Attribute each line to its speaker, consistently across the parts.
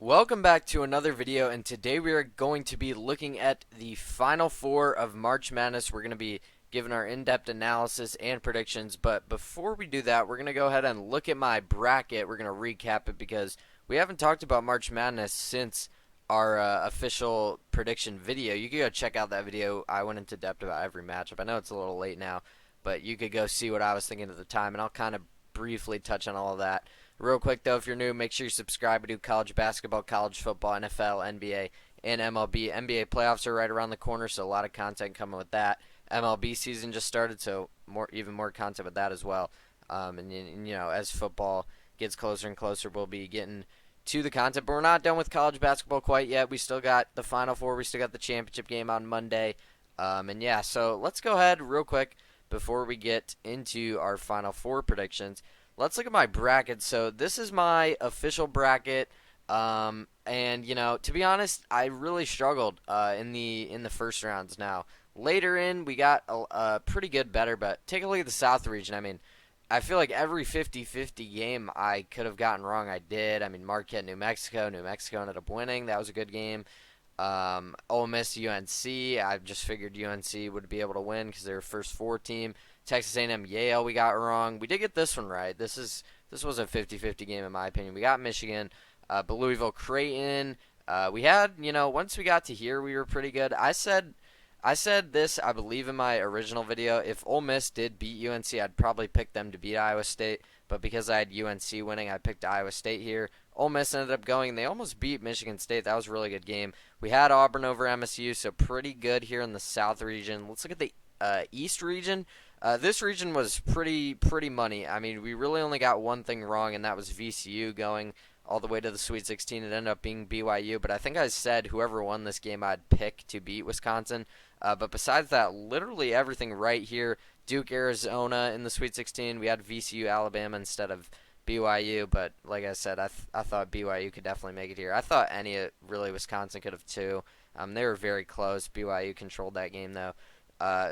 Speaker 1: Welcome back to another video, and today we are going to be looking at the Final Four of March Madness. We're going to be giving our in-depth analysis and predictions, but before we do that, we're going to go ahead and look at my bracket. We're going to recap it because we haven't talked about March Madness since our official prediction video. You can go check out that video. I went into depth about every matchup. I know it's a little late now, but you could go see what I was thinking at the time, and I'll kind of briefly touch on all of that. Real quick though, if you're new, make sure you subscribe. We do college basketball, college football, NFL, NBA, and MLB. NBA playoffs are right around the corner, so a lot of content coming with that. MLB season just started, so even more content with that as well. And you know, as football gets closer and closer, we'll be getting to the content. But we're not done with college basketball quite yet. We still got the Final Four. We still got the championship game on Monday. And yeah, so let's go ahead real quick before we get into our Final Four predictions. Let's look at my bracket. So this is my official bracket, and you know, to be honest, I really struggled in the first rounds. Now later in, we got a pretty good better, but take a look at the South region. I mean, I feel like every 50-50 game I could have gotten wrong, I did. I mean, Marquette, New Mexico. New Mexico ended up winning. That was a good game. Ole Miss, UNC. I just figured UNC would be able to win because they're a first four team. Texas A&M, Yale, we got wrong. We did get this one right. This was a 50-50 game in my opinion. We got Michigan, but Louisville, Creighton. We had, you know, once we got to here, we were pretty good. I said this, I believe, in my original video. If Ole Miss did beat UNC, I'd probably pick them to beat Iowa State. But because I had UNC winning, I picked Iowa State here. Ole Miss ended up going. They almost beat Michigan State. That was a really good game. We had Auburn over MSU, so pretty good here in the South region. Let's look at the East region. This region was pretty money. I mean, we really only got one thing wrong, and that was VCU going all the way to the Sweet 16. It ended up being BYU, but I think I said whoever won this game I'd pick to beat Wisconsin. But besides that, literally everything right here. Duke, Arizona in the Sweet 16. We had VCU, Alabama instead of BYU, but like I said, I thought BYU could definitely make it here. I thought really Wisconsin could have too. They were very close. BYU controlled that game though.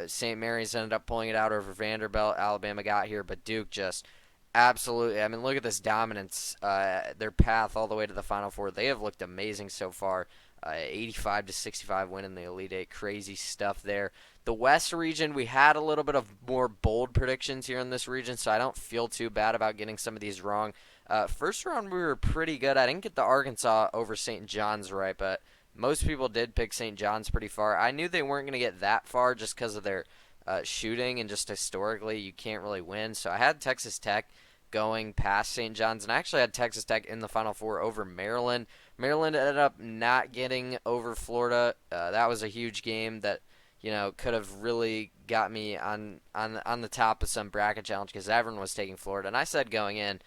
Speaker 1: St. Mary's ended up pulling it out over Vanderbilt. Alabama got here, but Duke just absolutely. I mean, look at this dominance. Their path all the way to the Final Four. They have looked amazing so far. 85-65 win in the Elite Eight. Crazy stuff there. The West region, we had a little bit of more bold predictions here in this region, so I don't feel too bad about getting some of these wrong. First round, we were pretty good. I didn't get the Arkansas over St. John's right, but most people did pick St. John's pretty far. I knew they weren't going to get that far just because of their shooting, and just historically, you can't really win. So I had Texas Tech going past St. John's, and I actually had Texas Tech in the Final Four over Maryland. Maryland ended up not getting over Florida. That was a huge game that, you know, could have really got me on the top of some bracket challenge because everyone was taking Florida. And I said going in,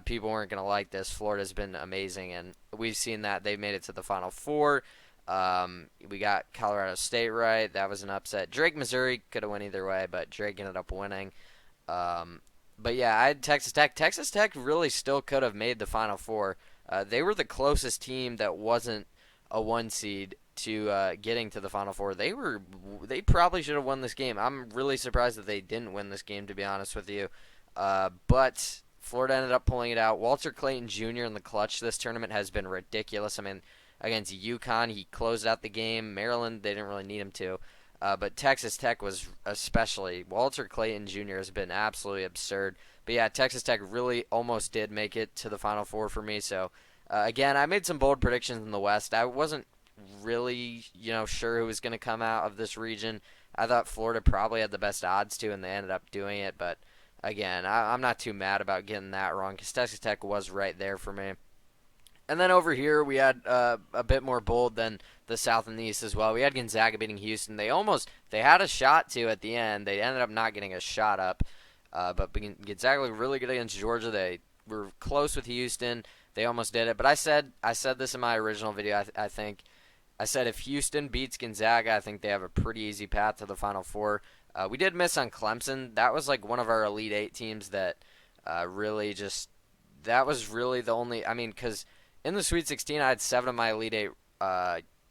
Speaker 1: people weren't going to like this. Florida's been amazing, and we've seen that. They've made it to the Final Four. We got Colorado State right. That was an upset. Drake, Missouri could have went either way, but Drake ended up winning. But yeah, I had Texas Tech. Texas Tech really still could have made the Final Four. They were the closest team that wasn't a one seed to getting to the Final Four. They probably should have won this game. I'm really surprised that they didn't win this game, to be honest with you. But Florida ended up pulling it out. Walter Clayton Jr. in the clutch this tournament has been ridiculous. I mean, against UConn, he closed out the game. Maryland, they didn't really need him to. But Texas Tech was especially. Walter Clayton Jr. has been absolutely absurd. But yeah, Texas Tech really almost did make it to the Final Four for me. So, again, I made some bold predictions in the West. I wasn't really, you know, sure who was going to come out of this region. I thought Florida probably had the best odds to, and they ended up doing it. But, again, I'm not too mad about getting that wrong because Texas Tech was right there for me. And then over here, we had a bit more bold than the South and the East as well. We had Gonzaga beating Houston. They had a shot to at the end. They ended up not getting a shot up. But Gonzaga looked really good against Georgia. They were close with Houston. They almost did it. But I said this in my original video. I think I said if Houston beats Gonzaga, I think they have a pretty easy path to the Final Four. We did miss on Clemson. That was like one of our Elite Eight teams that really just – that was really the only – I mean, because – in the Sweet 16, I had 7 of my Elite 8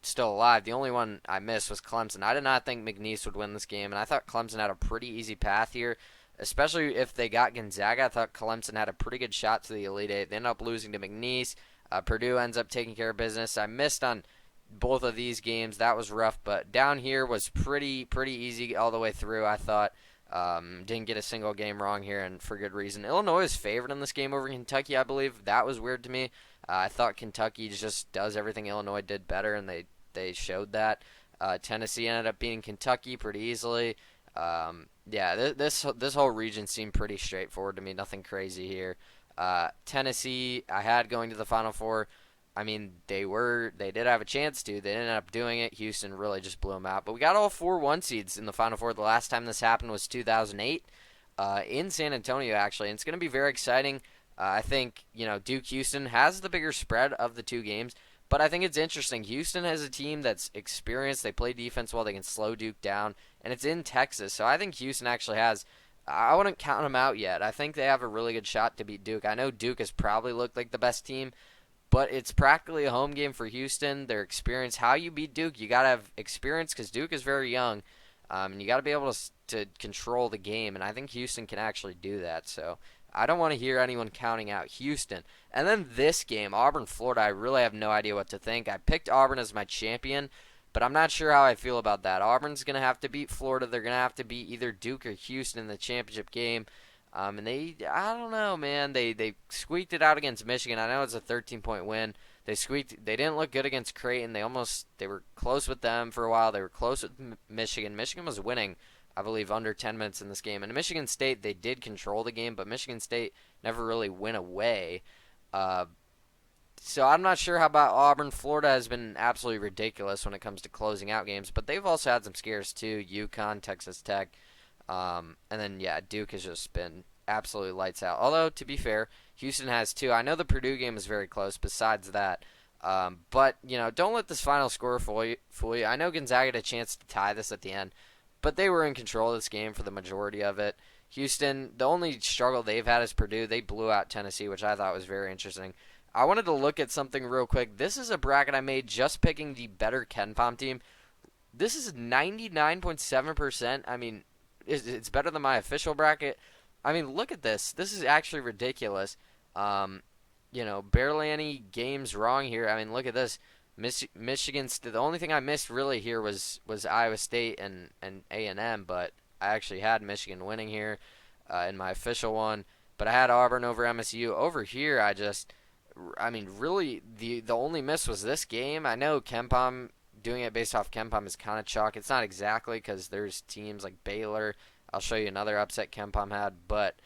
Speaker 1: still alive. The only one I missed was Clemson. I did not think McNeese would win this game, and I thought Clemson had a pretty easy path here, especially if they got Gonzaga. I thought Clemson had a pretty good shot to the Elite 8. They ended up losing to McNeese. Purdue ends up taking care of business. I missed on both of these games. That was rough, but down here was pretty easy all the way through. I thought didn't get a single game wrong here, and for good reason. Illinois is favored in this game over Kentucky, I believe. That was weird to me. I thought Kentucky just does everything Illinois did better, and they showed that. Tennessee ended up beating Kentucky pretty easily. Yeah, this whole region seemed pretty straightforward to me. Nothing crazy here. Tennessee, I had going to the Final Four. I mean, they did have a chance to. They ended up doing it. Houston really just blew them out. But we got all 4 1 seeds in the Final Four. The last time this happened was 2008 in San Antonio, actually. And it's going to be very exciting. I think, Duke-Houston has the bigger spread of the 2 games. But I think it's interesting. Houston has a team that's experienced. They play defense well. They can slow Duke down. And it's in Texas. So I think Houston actually has – I wouldn't count them out yet. I think they have a really good shot to beat Duke. I know Duke has probably looked like the best team. But it's practically a home game for Houston. Their experience, how you beat Duke, you got to have experience because Duke is very young. And you got to be able to control the game. And I think Houston can actually do that. So I don't want to hear anyone counting out Houston. And then this game, Auburn-Florida, I really have no idea what to think. I picked Auburn as my champion, but I'm not sure how I feel about that. Auburn's going to have to beat Florida. They're going to have to beat either Duke or Houston in the championship game. And I don't know, man. They squeaked it out against Michigan. I know it's a 13-point win. They didn't look good against Creighton. They were close with them for a while. They were close with Michigan. Michigan was winning, I believe, under 10 minutes in this game. And Michigan State, they did control the game, but Michigan State never really went away. So I'm not sure how about Auburn. Florida has been absolutely ridiculous when it comes to closing out games, but they've also had some scares too. UConn, Texas Tech. And then, yeah, Duke has just been absolutely lights out. Although, to be fair, Houston has 2. I know the Purdue game is very close besides that. But, don't let this final score fool you. I know Gonzaga had a chance to tie this at the end, but they were in control of this game for the majority of it. Houston, the only struggle they've had is Purdue. They blew out Tennessee, which I thought was very interesting. I wanted to look at something real quick. This is a bracket I made just picking the better KenPom team. This is 99.7%. I mean, it's better than my official bracket. I mean, look at this. This is actually ridiculous. Barely any games wrong here. I mean, look at this. Michigan. The only thing I missed really here was Iowa State and A&M, but I actually had Michigan winning here in my official one. But I had Auburn over MSU. Over here, really, the only miss was this game. I know KenPom, doing it based off KenPom is kind of chalk. It's not exactly because there's teams like Baylor. I'll show you another upset KenPom had. But,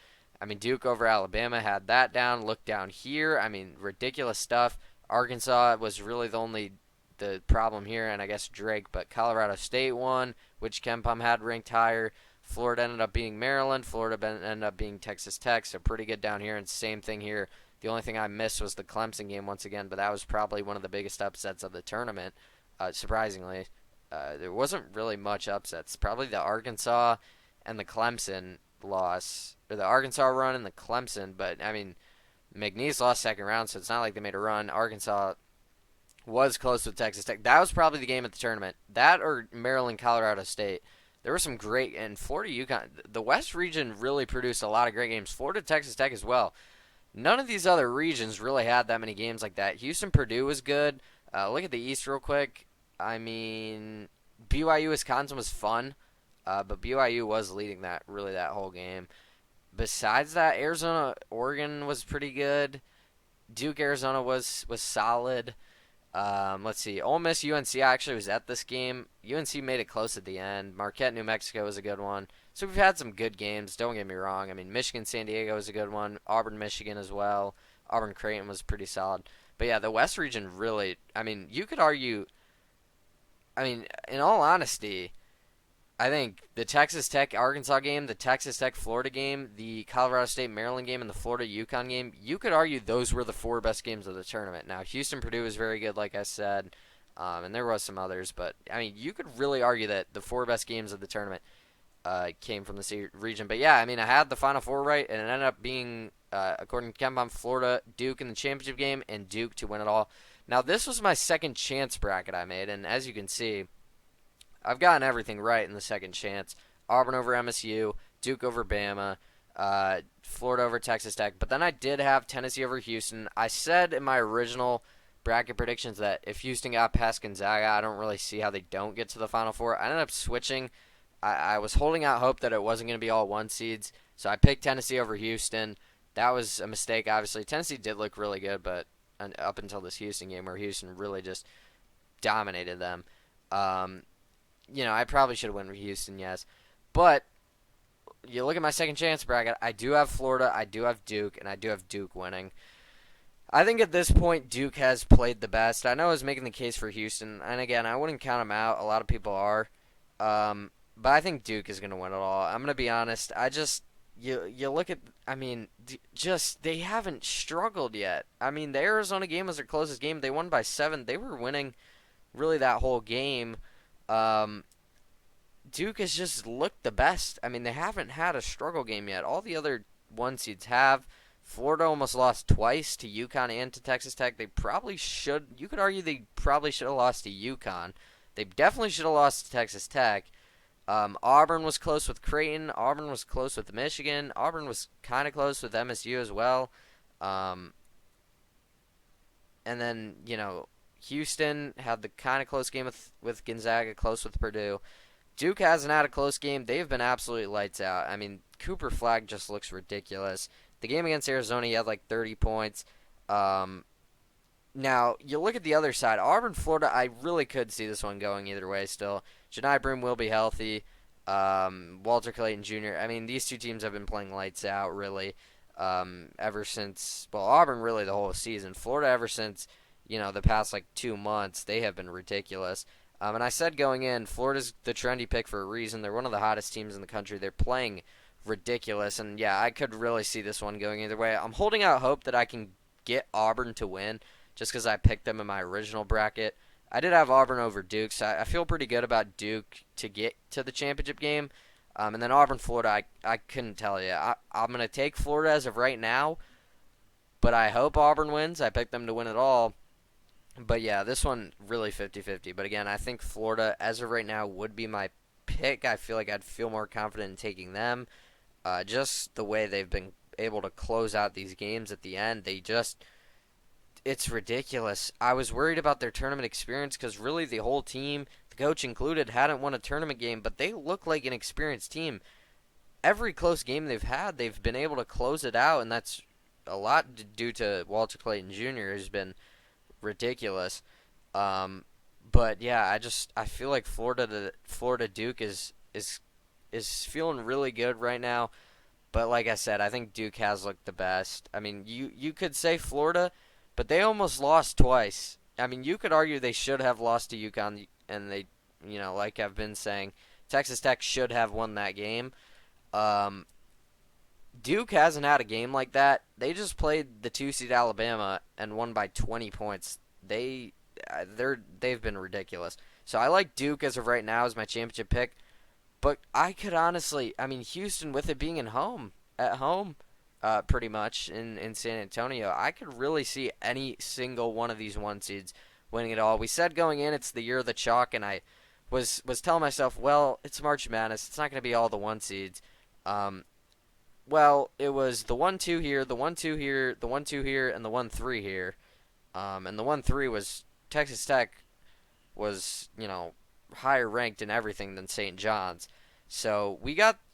Speaker 1: Duke over Alabama had that down. Look down here. Ridiculous stuff. Arkansas was really the problem here, and I guess Drake. But Colorado State won, which KenPom had ranked higher. Florida ended up being Maryland. Florida ended up being Texas Tech, so pretty good down here. And same thing here. The only thing I missed was the Clemson game once again, but that was probably one of the biggest upsets of the tournament. Surprisingly, there wasn't really much upsets. Probably the Arkansas and the Clemson loss, or the Arkansas run and the Clemson. But McNeese lost second round, so it's not like they made a run. Arkansas was close with Texas Tech. That was probably the game at the tournament. That or Maryland, Colorado State. There were some great, and Florida, UConn. The West region really produced a lot of great games. Florida, Texas Tech as well. None of these other regions really had that many games like that. Houston, Purdue was good. Look at the East real quick. BYU, Wisconsin was fun, but BYU was leading that whole game. Besides that, Arizona, Oregon was pretty good. Duke, Arizona was solid. Let's see. Ole Miss, UNC, I actually was at this game. UNC made it close at the end. Marquette, New Mexico was a good one. So we've had some good games. Don't get me wrong. Michigan, San Diego was a good one. Auburn, Michigan as well. Auburn, Creighton was pretty solid. But yeah, the West region really, you could argue, in all honesty, I think the Texas Tech Arkansas game, the Texas Tech Florida game, the Colorado State Maryland game, and the Florida UConn game, you could argue those were the 4 best games of the tournament. Now, Houston Purdue was very good, like I said, and there was some others, but you could really argue that the 4 best games of the tournament came from the region. But yeah, I had the Final Four right, and it ended up being, according to KenPom, Florida, Duke in the championship game, and Duke to win it all. Now, this was my second chance bracket I made, and as you can see, I've gotten everything right in the second chance. Auburn over MSU, Duke over Bama, Florida over Texas Tech. But then I did have Tennessee over Houston. I said in my original bracket predictions that if Houston got past Gonzaga, I don't really see how they don't get to the Final Four. I ended up switching. I was holding out hope that it wasn't going to be all one seeds, so I picked Tennessee over Houston. That was a mistake, obviously. Tennessee did look really good, but up until this Houston game where Houston really just dominated them. Um, I probably should have went with Houston, yes. But you look at my second chance bracket, I do have Florida, I do have Duke, and I do have Duke winning. I think at this point, Duke has played the best. I know I was making the case for Houston, and again, I wouldn't count them out. A lot of people are. But I think Duke is going to win it all. I'm going to be honest. You look at, just they haven't struggled yet. I mean, the Arizona game was their closest game. They won by 7. They were winning really that whole game. Duke has just looked the best. I mean, they haven't had a struggle game yet. All the other one seeds have. Florida almost lost twice to UConn and to Texas Tech. They probably should. You could argue they probably should have lost to UConn. They definitely should have lost to Texas Tech. Auburn was close with Creighton. Auburn was close with Michigan. Auburn was kind of close with MSU as well. And then, Houston had the kind of close game with Gonzaga, close with Purdue. Duke hasn't had a close game. They've been absolutely lights out. I mean, Cooper Flagg just looks ridiculous. The game against Arizona, he had like 30 points. Now, you look at the other side. Auburn, Florida, I really could see this one going either way still. Janai Broome will be healthy. Walter Clayton Jr. I mean, these two teams have been playing lights out, really, ever since, Auburn really the whole season. Florida ever since, the past, 2 months, they have been ridiculous. And I said going in, Florida's the trendy pick for a reason. They're one of the hottest teams in the country. They're playing ridiculous. And, yeah, I could really see this one going either way. I'm holding out hope that I can get Auburn to win just because I picked them in my original bracket. I did have Auburn over Duke, so I feel pretty good about Duke to get to the championship game. And then Auburn, Florida, I couldn't tell you. I'm going to take Florida as of right now, but I hope Auburn wins. I picked them to win it all. But, yeah, this one really 50-50. But, again, I think Florida, as of right now, would be my pick. I feel like I'd feel more confident in taking them. Just the way they've been able to close out these games at the end, it's ridiculous. I was worried about their tournament experience because really the whole team, the coach included, hadn't won a tournament game, but they look like an experienced team. Every close game they've had, they've been able to close it out, and that's a lot due to Walter Clayton Jr., who's been ridiculous. But yeah, I feel like Florida Duke is feeling really good right now. But like I said, I think Duke has looked the best. I mean, you could say Florida, but they almost lost twice. I mean, you could argue they should have lost to UConn, and they, like I've been saying, Texas Tech should have won that game. Duke hasn't had a game like that. They just played the 2-seed Alabama and won by 20 points. They've been ridiculous. So I like Duke as of right now as my championship pick. But I could honestly, Houston, with it being at home, pretty much in San Antonio, I could really see any single one of these one seeds winning it all. We said going in it's the year of the chalk, and I was telling myself, well, it's March Madness. It's not going to be all the one seeds. Well, it was the 1-2 here, the 1-2 here, the 1-2 here, and the 1-3 here. And the 1-3 was Texas Tech was, higher ranked in everything than St. John's. So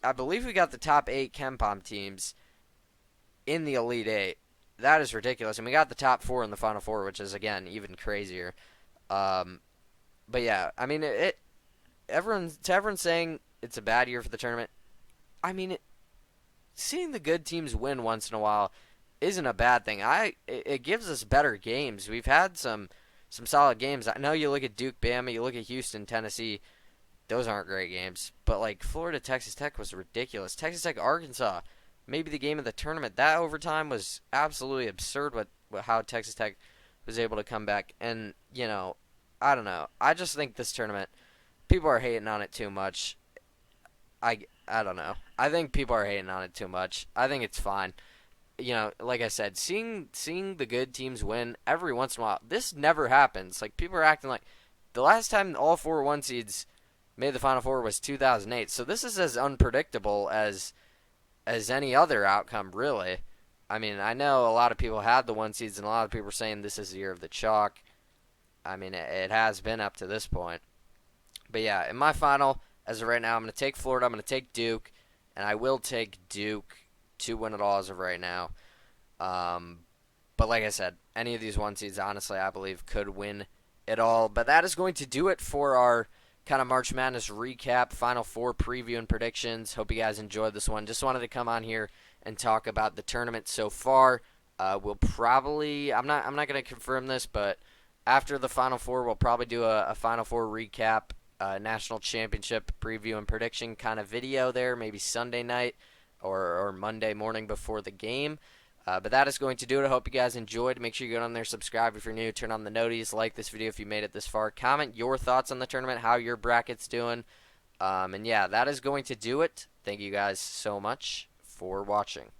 Speaker 1: I believe we got the top 8 KenPom teams in the Elite 8. That is ridiculous. And we got the top 4 in the Final Four, which is, again, even crazier. But yeah, everyone's saying it's a bad year for the tournament. Seeing the good teams win once in a while isn't a bad thing. It gives us better games. We've had some solid games. I know you look at Duke, Bama, you look at Houston, Tennessee. Those aren't great games. But, Florida, Texas Tech was ridiculous. Texas Tech, Arkansas, maybe the game of the tournament. That overtime was absolutely absurd how Texas Tech was able to come back. And, I don't know. I just think this tournament, people are hating on it too much. I don't know. I think people are hating on it too much. I think it's fine. Like I said, seeing the good teams win every once in a while, this never happens. People are acting like the last time all 4 one seeds made the Final Four was 2008. So this is as unpredictable as as any other outcome, really. I mean, I know a lot of people had the one seeds, and a lot of people are saying this is the year of the chalk. I mean, it has been up to this point. But yeah, in my final, as of right now, I'm going to take Florida. I'm going to take Duke, and I will take Duke to win it all as of right now. Um, but like I said, any of these one seeds, honestly, I believe could win it all. But that is going to do it for our kind of March Madness recap, Final Four preview and predictions. Hope you guys enjoyed this one. Just wanted to come on here and talk about the tournament so far. We'll probably, I'm not going to confirm this, but after the Final Four, we'll probably do a Final Four recap, national championship preview and prediction kind of video there, maybe Sunday night or Monday morning before the game. But that is going to do it. I hope you guys enjoyed. Make sure you go on there, subscribe if you're new, turn on the noties, like this video if you made it this far. Comment your thoughts on the tournament, how your bracket's doing. And yeah, that is going to do it. Thank you guys so much for watching.